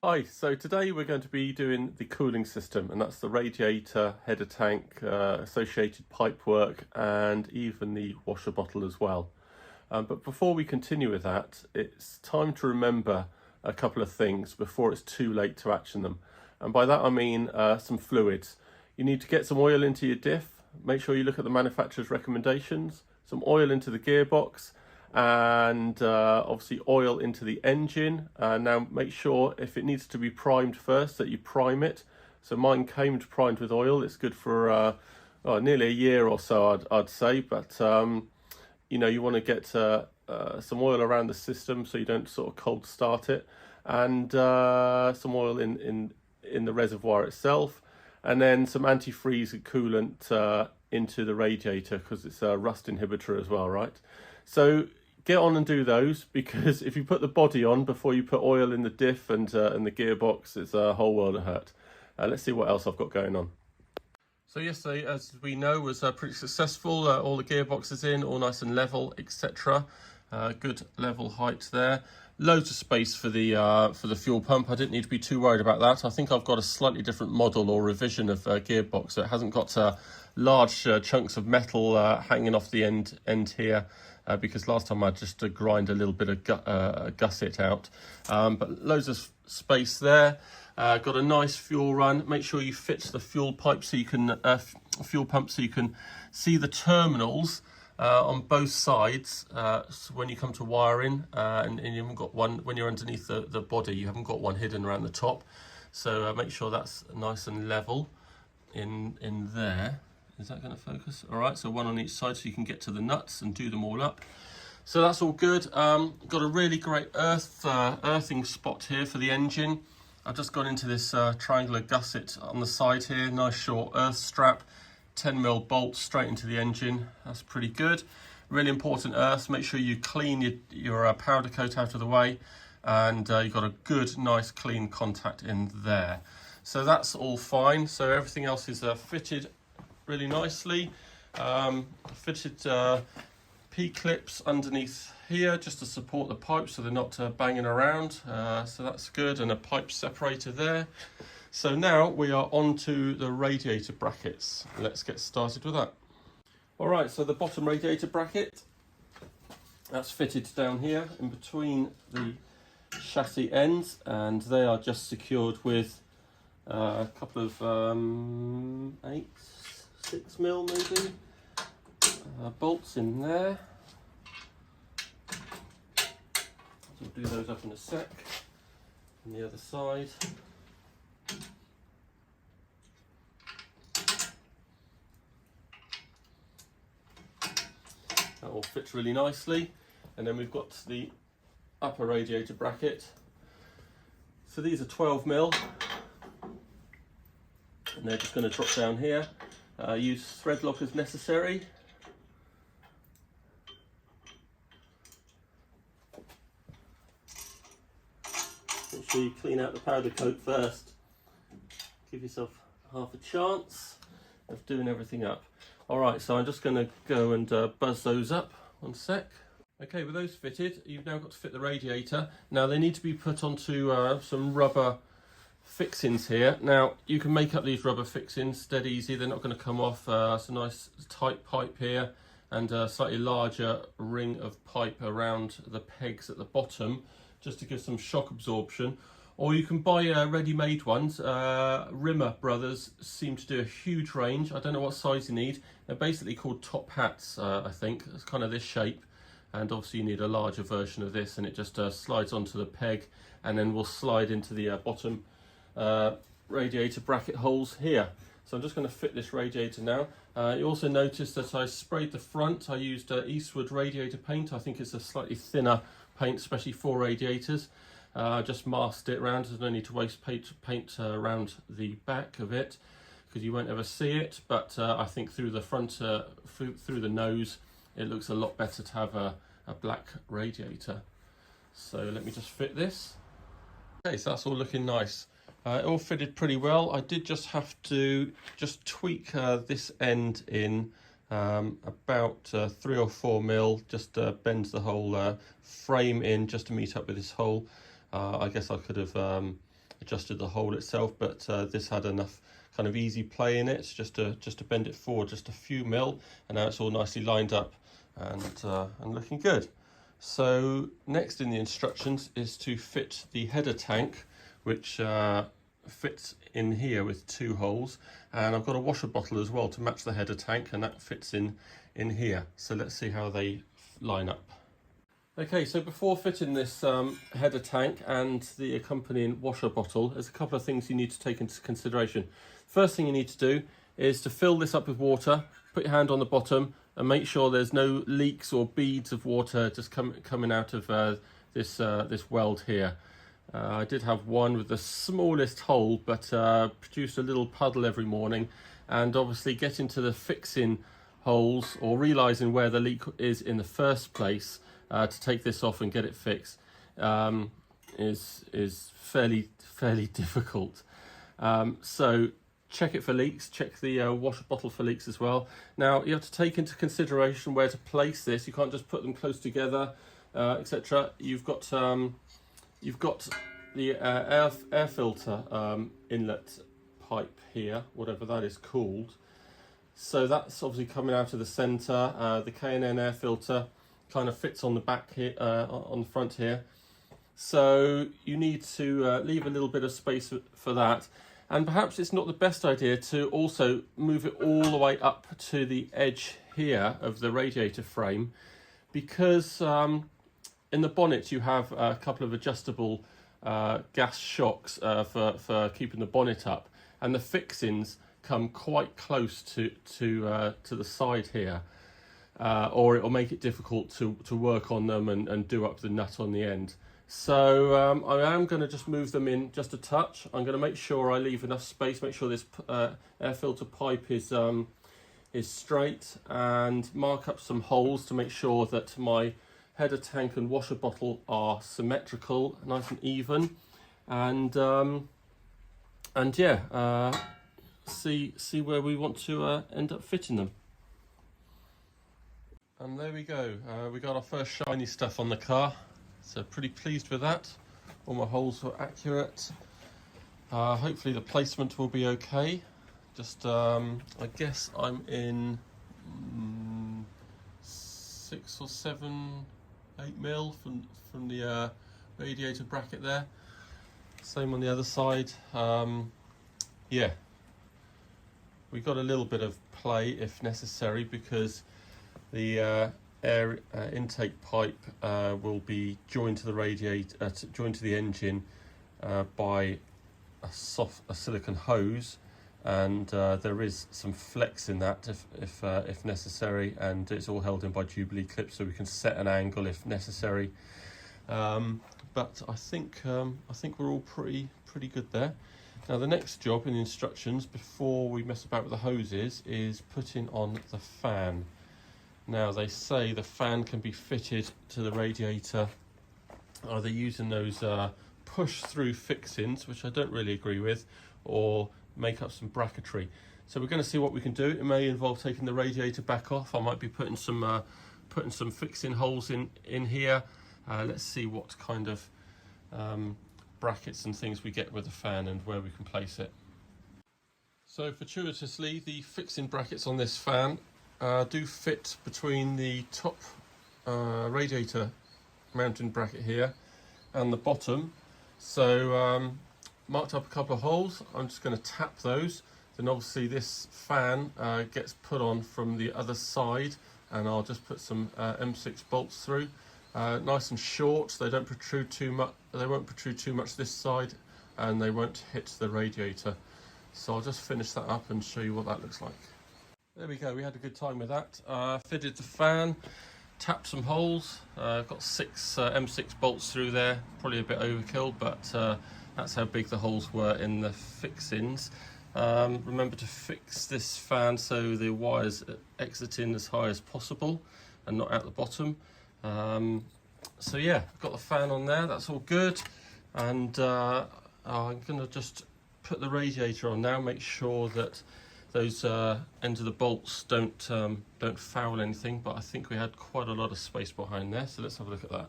Hi, so today we're going to be doing the cooling system, and that's the radiator, header tank, associated pipework, and even the washer bottle as well. But before we continue with that, it's time to remember a couple of things before it's too late to action them. And by that I mean some fluids. You need to get some oil into your diff, make sure you look at the manufacturer's recommendations, some oil into the gearbox, and obviously oil into the engine. Now make sure if it needs to be primed first that you prime it. So mine came primed with oil. It's good for nearly a year or so, I'd say, but you know, you want to get some oil around the system so you don't sort of cold start it, and some oil in the reservoir itself, and then some antifreeze and coolant into the radiator because it's a rust inhibitor as well, right? So get on and do those, because if you put the body on before you put oil in the diff and the gearbox, it's a whole world of hurt. Let's see what else I've got going on. So yesterday, as we know, was pretty successful. All the gearboxes in, all nice and level, etc. Good level height there. Loads of space for the fuel pump. I didn't need to be too worried about that. I think I've got a slightly different model or revision of gearbox, so it hasn't got large chunks of metal hanging off the end here. Because last time I just grind a little bit of gusset out, but loads of space there. Got a nice fuel run. Make sure you fit the fuel pipe so you can fuel pump so you can see the terminals on both sides. So when you come to wiring, and you haven't got one when you're underneath the body, you haven't got one hidden around the top. So make sure that's nice and level in there. Is that going to focus? All right, so one on each side so you can get to the nuts and do them all up. So that's all good. Got a really great earthing spot here for the engine. I've just gone into this triangular gusset on the side here. Nice short earth strap, 10mm bolt straight into the engine. That's pretty good. Really important earth. Make sure you clean your powder coat out of the way, and you've got a good, nice, clean contact in there. So that's all fine. So everything else is fitted really nicely. Fitted P-clips underneath here just to support the pipe so they're not banging around, so that's good, and a pipe separator there. So now we are on to the radiator brackets. Let's get started with that. All right, so the bottom radiator bracket, that's fitted down here in between the chassis ends, and they are just secured with a couple of 6mm maybe bolts in there. So we'll do those up in a sec. On the other side, that all fits really nicely. And then we've got the upper radiator bracket. So these are 12mm, and they're just going to drop down here. Use thread lock as necessary. Make sure you clean out the powder coat first. Give yourself half a chance of doing everything up. Alright, so I'm just going to go and buzz those up. One sec. Okay, with those fitted, you've now got to fit the radiator. Now they need to be put onto some rubber fixings here. Now you can make up these rubber fixings dead easy. They're not going to come off. It's a nice tight pipe here and a slightly larger ring of pipe around the pegs at the bottom, just to give some shock absorption. Or you can buy ready-made ones. Rimmer Brothers seem to do a huge range. I don't know what size you need. They're basically called top hats, I think. It's kind of this shape, and obviously you need a larger version of this, and it just slides onto the peg and then will slide into the bottom radiator bracket holes here. So I'm just going to fit this radiator now. You also notice that I sprayed the front. I used Eastwood radiator paint. I think it's a slightly thinner paint, especially for radiators. Just masked it around. There's no need to waste paint around the back of it, because you won't ever see it, but I think through the front, through the nose, it looks a lot better to have a black radiator. So let me just fit this. Okay, so that's all looking nice. It all fitted pretty well. I did just have to tweak this end in about 3 or 4mm, just bend the whole frame in just to meet up with this hole. I guess I could have adjusted the hole itself, but this had enough kind of easy play in it just to bend it forward just a few mil, and now it's all nicely lined up and looking good. So next in the instructions is to fit the header tank, which fits in here with 2 holes, and I've got a washer bottle as well to match the header tank, and that fits in here. So let's see how they line up. Okay, so before fitting this header tank and the accompanying washer bottle, there's a couple of things you need to take into consideration. First thing you need to do is to fill this up with water, put your hand on the bottom and make sure there's no leaks or beads of water just coming out of this weld here. I did have one with the smallest hole, but produced a little puddle every morning, and obviously getting to the fixing holes or realising where the leak is in the first place to take this off and get it fixed is fairly difficult. So check it for leaks, check the washer bottle for leaks as well. Now you have to take into consideration where to place this. You can't just put them close together, etc. You've got the air filter inlet pipe here, whatever that is called. So that's obviously coming out of the centre. The K&N air filter kind of fits on the back here, on the front here. So you need to leave a little bit of space for that. And perhaps it's not the best idea to also move it all the way up to the edge here of the radiator frame, because in the bonnet you have a couple of adjustable gas shocks for keeping the bonnet up, and the fixings come quite close to the side here, or it will make it difficult to work on them and do up the nut on the end. So I am going to just move them in just a touch. I'm going to make sure I leave enough space, make sure this air filter pipe is straight, and mark up some holes to make sure that my header tank and washer bottle are symmetrical, nice and even, and yeah, see where we want to end up fitting them. And there we go. We got our first shiny stuff on the car. So pretty pleased with that. All my holes were accurate. Hopefully the placement will be okay. Just I guess I'm in 6 or 7, 8 mil from the radiator bracket there. Same on the other side. Yeah, we got a little bit of play if necessary, because the air intake pipe will be joined to the radiator, joined to the engine by a silicone hose, and there is some flex in that if necessary, and it's all held in by Jubilee clips, so we can set an angle if necessary. But I think we're all pretty good there. Now the next job in the instructions, before we mess about with the hoses, is putting on the fan. Now they say the fan can be fitted to the radiator either using those push-through fixings, which I don't really agree with, or make up some bracketry. So we're going to see what we can do. It may involve taking the radiator back off. I might be putting some fixing holes in here. Let's see what kind of brackets and things we get with the fan and where we can place it. So fortuitously, the fixing brackets on this fan do fit between the top radiator mounting bracket here and the bottom. So marked up a couple of holes. I'm just going to tap those. Then obviously this fan gets put on from the other side, and I'll just put some M6 bolts through. Nice and short. They don't protrude too much. They won't protrude too much this side, and they won't hit the radiator. So I'll just finish that up and show you what that looks like. There we go. We had a good time with that. Fitted the fan, tapped some holes. Got 6 M6 bolts through there. Probably a bit overkill, but that's how big the holes were in the fixings. Remember to fix this fan so the wires exit in as high as possible and not out the bottom. So yeah, got the fan on there, that's all good, and I'm going to just put the radiator on now, make sure that those ends of the bolts don't foul anything, but I think we had quite a lot of space behind there, so let's have a look at that.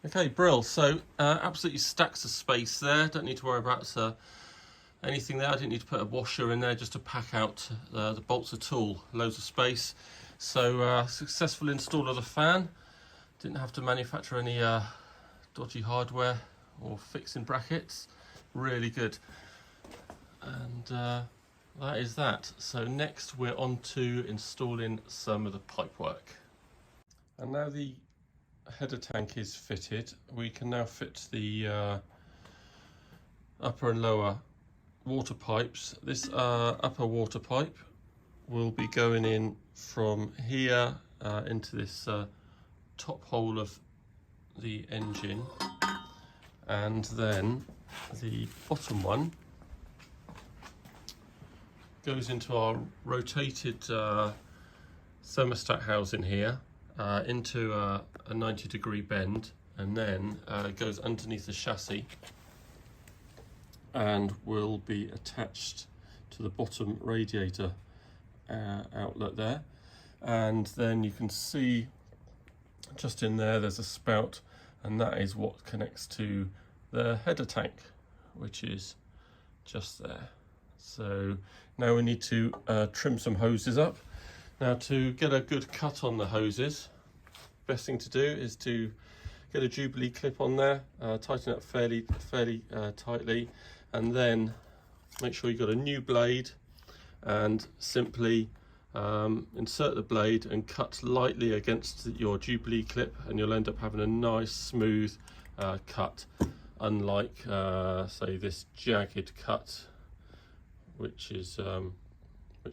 Okay, brill. So absolutely stacks of space there. Don't need to worry about anything there. I didn't need to put a washer in there just to pack out the bolts at all. Loads of space. So successful install of the fan. Didn't have to manufacture any dodgy hardware or fixing brackets. Really good. And that is that. So next we're on to installing some of the pipework. And now the header tank is fitted, we can now fit the upper and lower water pipes. This upper water pipe will be going in from here into this top hole of the engine, and then the bottom one goes into our rotated thermostat housing here, into a 90-degree bend, and then goes underneath the chassis and will be attached to the bottom radiator outlet there. And then you can see just in there's a spout, and that is what connects to the header tank, which is just there. So now we need to trim some hoses up. Now, to get a good cut on the hoses, best thing to do is to get a Jubilee clip on there, tighten it up fairly tightly, and then make sure you've got a new blade, and simply insert the blade and cut lightly against your Jubilee clip, and you'll end up having a nice smooth cut, unlike say this jagged cut which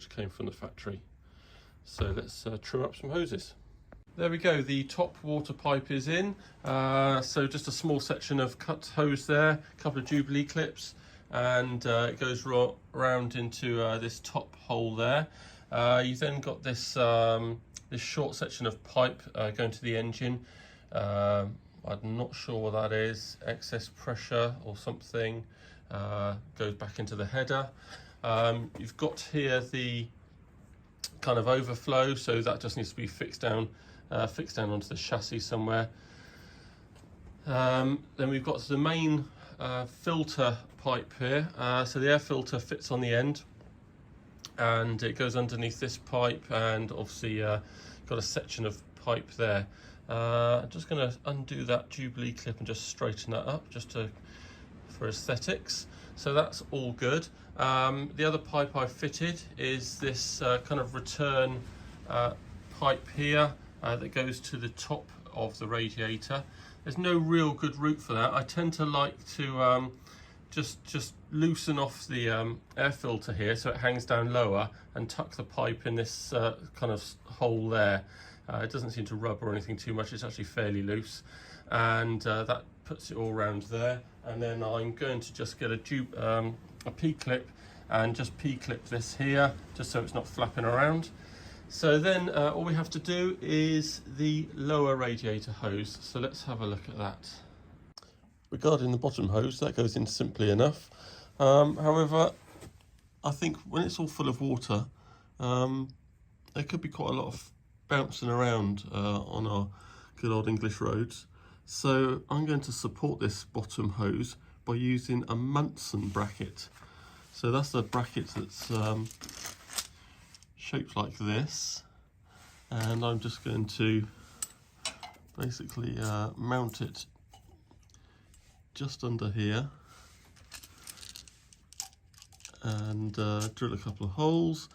came from the factory. So let's trim up some hoses. There we go, the top water pipe is in. So just a small section of cut hose there, a couple of Jubilee clips, and it goes round into this top hole there. You've then got this this short section of pipe going to the engine. I'm not sure what that is, excess pressure or something, goes back into the header. You've got here the kind of overflow, so that just needs to be fixed down onto the chassis somewhere. Then we've got the main filter pipe here. So the air filter fits on the end, and it goes underneath this pipe, and obviously got a section of pipe there. I'm just going to undo that Jubilee clip and just straighten that up for aesthetics. So that's all good. The other pipe I've fitted is this kind of return pipe here that goes to the top of the radiator. There's no real good route for that. I tend to like to just loosen off the air filter here so it hangs down lower, and tuck the pipe in this kind of hole there. It doesn't seem to rub or anything too much, it's actually fairly loose, and that puts it all around there. And then I'm going to just get a P-clip and just P-clip this here, just so it's not flapping around. So then all we have to do is the lower radiator hose. So let's have a look at that. Regarding the bottom hose, that goes in simply enough. However, I think when it's all full of water, there could be quite a lot of bouncing around on our good old English roads. So I'm going to support this bottom hose by using a Munson bracket. So that's a bracket that's shaped like this, and I'm just going to basically mount it just under here, and drill a couple of holes,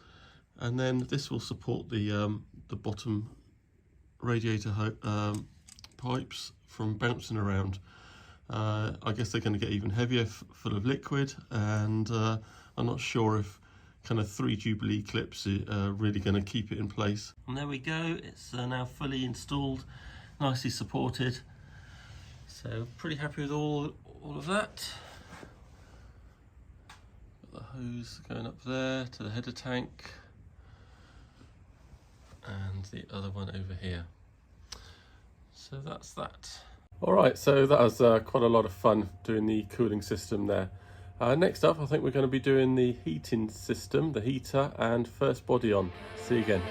and then this will support the bottom radiator pipes from bouncing around. I guess they're going to get even heavier, full of liquid, and I'm not sure if kind of 3 Jubilee clips are really going to keep it in place. And there we go, it's now fully installed, nicely supported. So pretty happy with all of that. Got the hose going up there to the header tank, and the other one over here. So that's that. Alright, so that was quite a lot of fun doing the cooling system there. Next up, I think we're going to be doing the heating system, the heater, and first body on. See you again.